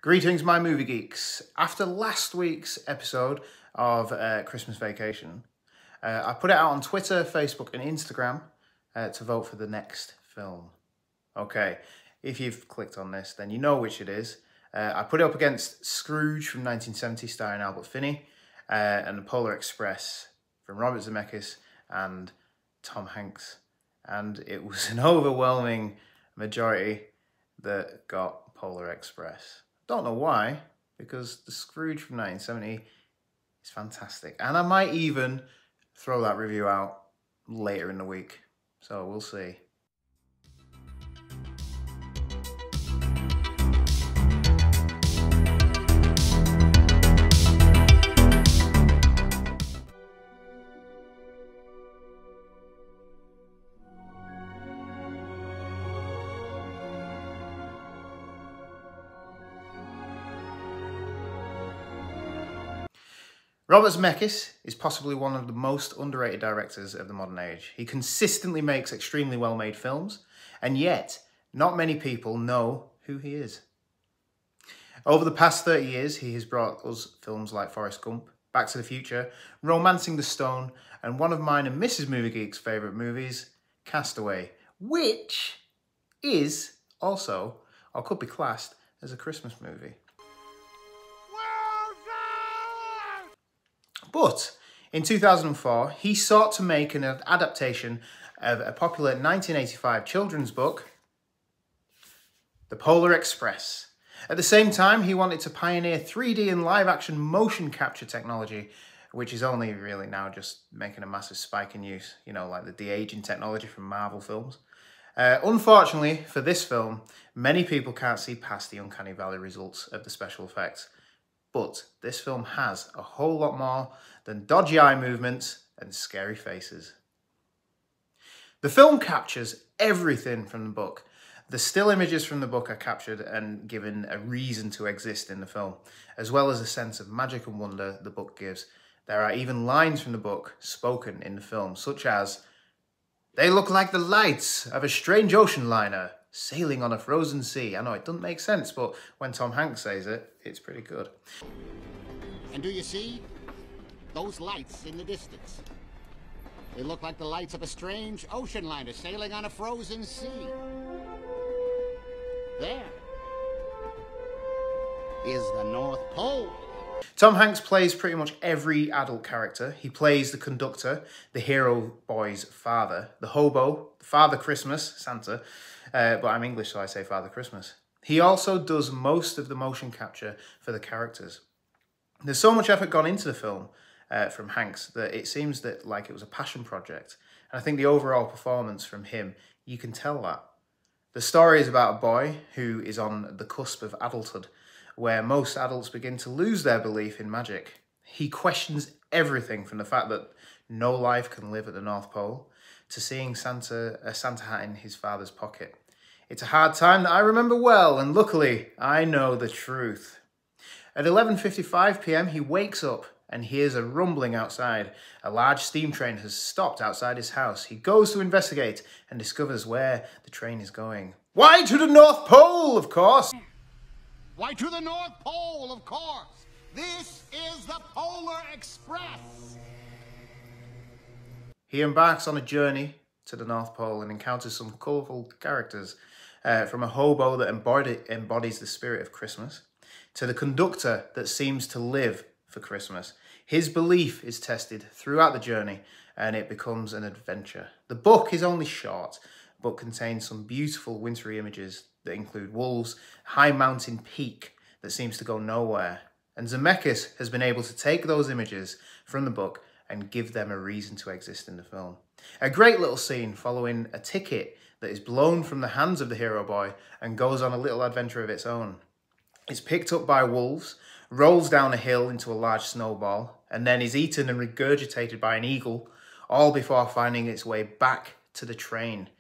Greetings, my movie geeks. After last week's episode of Christmas Vacation, I put it out on Twitter, Facebook and Instagram to vote for the next film. Okay, if you've clicked on this, then you know which it is. I put it up against Scrooge from 1970 starring Albert Finney and The Polar Express from Robert Zemeckis and Tom Hanks. And it was an overwhelming majority that got Polar Express. Don't know why, because the Scrooge from 1970 is fantastic. And I might even throw that review out later in the week. So we'll see. Robert Zemeckis is possibly one of the most underrated directors of the modern age. He consistently makes extremely well-made films, and yet not many people know who he is. Over the past 30 years, he has brought us films like Forrest Gump, Back to the Future, Romancing the Stone, and one of mine and Mrs. Movie Geek's favourite movies, Castaway, which is also, or could be classed as a Christmas movie. But in 2004, he sought to make an adaptation of a popular 1985 children's book, The Polar Express. At the same time, he wanted to pioneer 3D and live-action motion capture technology, which is only really now just making a massive spike in use, you know, like the de-aging technology from Marvel films. Unfortunately for this film, many people can't see past the Uncanny Valley results of the special effects. But this film has a whole lot more than dodgy eye movements and scary faces. The film captures everything from the book. The still images from the book are captured and given a reason to exist in the film, as well as a sense of magic and wonder the book gives. There are even lines from the book spoken in the film, such as, "They look like the lights of a strange ocean liner sailing on a frozen sea." I know it doesn't make sense, but when Tom Hanks says it, it's pretty good. And do you see those lights in the distance? They look like the lights of a strange ocean liner sailing on a frozen sea. There is the North Pole. Tom Hanks plays pretty much every adult character. He plays the conductor, the hero boy's father, the hobo, Father Christmas, Santa, but I'm English, so I say Father Christmas. He also does most of the motion capture for the characters. There's so much effort gone into the film from Hanks that it seems that like it was a passion project. And I think the overall performance from him, you can tell that. The story is about a boy who is on the cusp of adulthood, where most adults begin to lose their belief in magic. He questions everything from the fact that no life can live at the North Pole to seeing a Santa hat in his father's pocket. It's a hard time that I remember well, and luckily, I know the truth. At 11:55 p.m, he wakes up and hears a rumbling outside. A large steam train has stopped outside his house. He goes to investigate and discovers where the train is going. Why, to the North Pole, of course! Why, to the North Pole, of course! This is the Polar Express! He embarks on a journey to the North Pole and encounters some colourful characters, from a hobo that embodies the spirit of Christmas, to the conductor that seems to live for Christmas. His belief is tested throughout the journey and it becomes an adventure. The book is only short, but contains some beautiful wintry images that include wolves, high mountain peak that seems to go nowhere. And Zemeckis has been able to take those images from the book and give them a reason to exist in the film. A great little scene following a ticket that is blown from the hands of the hero boy and goes on a little adventure of its own. It's picked up by wolves, rolls down a hill into a large snowball, and then is eaten and regurgitated by an eagle, all before finding its way back to the train.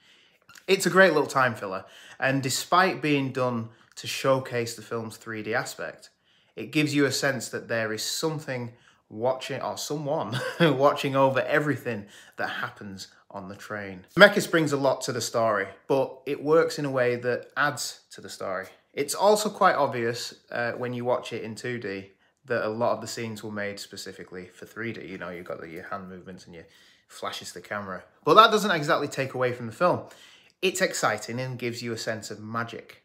It's a great little time filler, and despite being done to showcase the film's 3D aspect, it gives you a sense that there is something watching, or someone watching over everything that happens on the train. Zemeckis brings a lot to the story, but it works in a way that adds to the story. It's also quite obvious when you watch it in 2D that a lot of the scenes were made specifically for 3D. You know, you've got your hand movements and your flashes to the camera. But that doesn't exactly take away from the film. It's exciting and gives you a sense of magic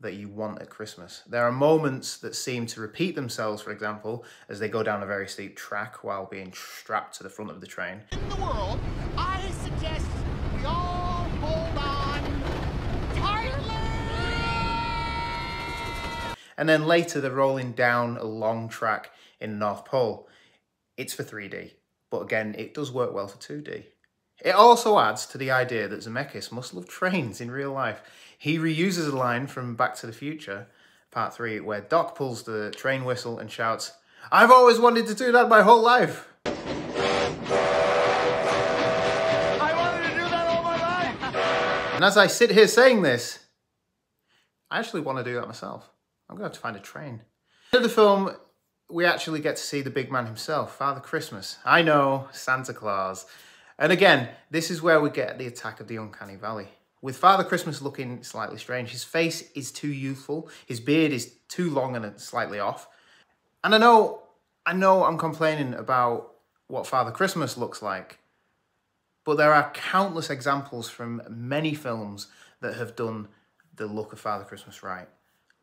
that you want at Christmas. There are moments that seem to repeat themselves, for example, as they go down a very steep track while being strapped to the front of the train. In the world, I suggest we all hold on tightly. And then later they're rolling down a long track in North Pole. It's for 3D, but again, it does work well for 2D. It also adds to the idea that Zemeckis must love trains in real life. He reuses a line from Back to the Future, Part 3, where Doc pulls the train whistle and shouts, "I've always wanted to do that my whole life." I wanted to do that all my life. And as I sit here saying this, I actually want to do that myself. I'm going to have to find a train. In the film, we actually get to see the big man himself, Father Christmas. I know, Santa Claus. And again, this is where we get the attack of the Uncanny Valley. With Father Christmas looking slightly strange, his face is too youthful, his beard is too long and slightly off. And I know I'm complaining about what Father Christmas looks like, but there are countless examples from many films that have done the look of Father Christmas right.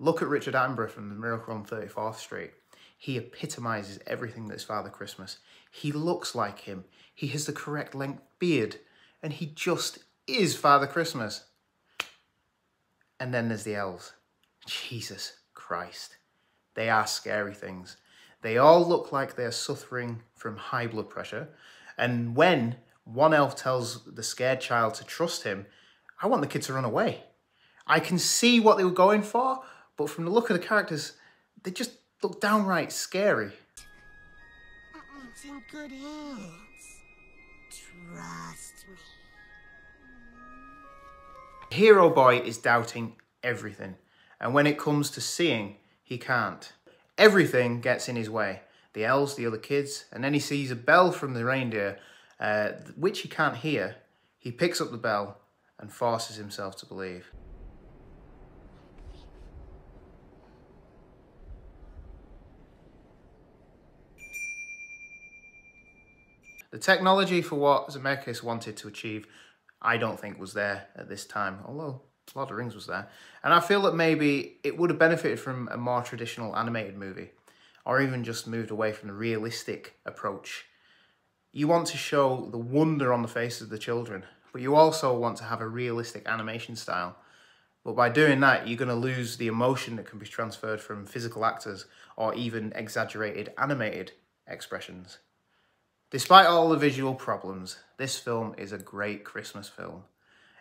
Look at Richard Attenborough from The Miracle on 34th Street. He epitomizes everything that's Father Christmas. He looks like him. He has the correct length beard. And he just is Father Christmas. And then there's the elves. Jesus Christ. They are scary things. They all look like they're suffering from high blood pressure. And when one elf tells the scared child to trust him, I want the kid to run away. I can see what they were going for, but from the look of the characters, they just look downright scary. It's in good hands. Trust me. Hero Boy is doubting everything, and when it comes to seeing, he can't. Everything gets in his way. The elves, the other kids, and then he sees a bell from the reindeer, which he can't hear. He picks up the bell and forces himself to believe. The technology for what Zemeckis wanted to achieve, I don't think was there at this time, although Lord of the Rings was there. And I feel that maybe it would have benefited from a more traditional animated movie, or even just moved away from the realistic approach. You want to show the wonder on the faces of the children, but you also want to have a realistic animation style. But by doing that, you're going to lose the emotion that can be transferred from physical actors or even exaggerated animated expressions. Despite all the visual problems, this film is a great Christmas film.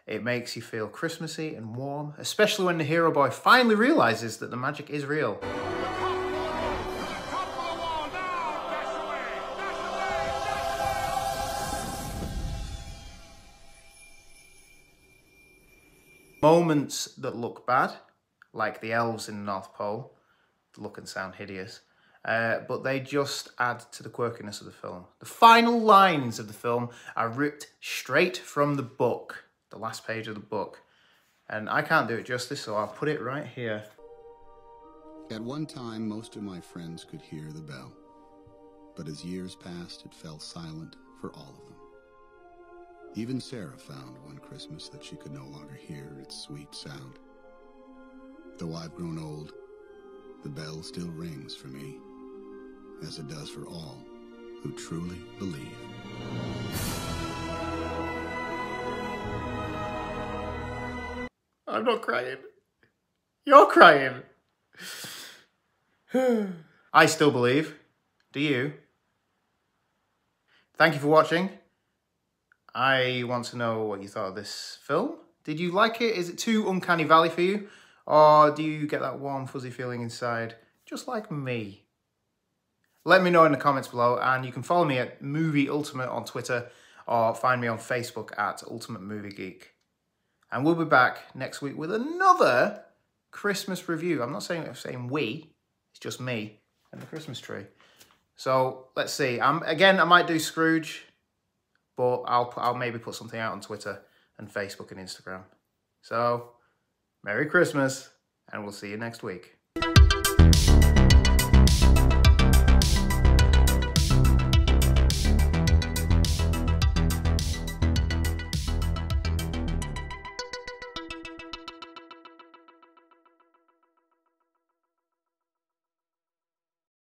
It makes you feel Christmassy and warm, especially when the hero boy finally realizes that the magic is real. Moments that look bad, like the elves in the North Pole, look and sound hideous, but they just add to the quirkiness of the film. The final lines of the film are ripped straight from the book, the last page of the book, and I can't do it justice, so I'll put it right here. At one time, most of my friends could hear the bell, but as years passed, it fell silent for all of them. Even Sarah found one Christmas that she could no longer hear its sweet sound. Though I've grown old, the bell still rings for me, as it does for all who truly believe. I'm not crying. You're crying. I still believe. Do you? Thank you for watching. I want to know what you thought of this film. Did you like it? Is it too Uncanny Valley for you? Or do you get that warm, fuzzy feeling inside, just like me? Let me know in the comments below, and you can follow me at Movie Ultimate on Twitter, or find me on Facebook at Ultimate Movie Geek. And we'll be back next week with another Christmas review. I'm not saying we, it's just me and the Christmas tree. So let's see. Again, I might do Scrooge, but I'll maybe put something out on Twitter and Facebook and Instagram. So, Merry Christmas and we'll see you next week.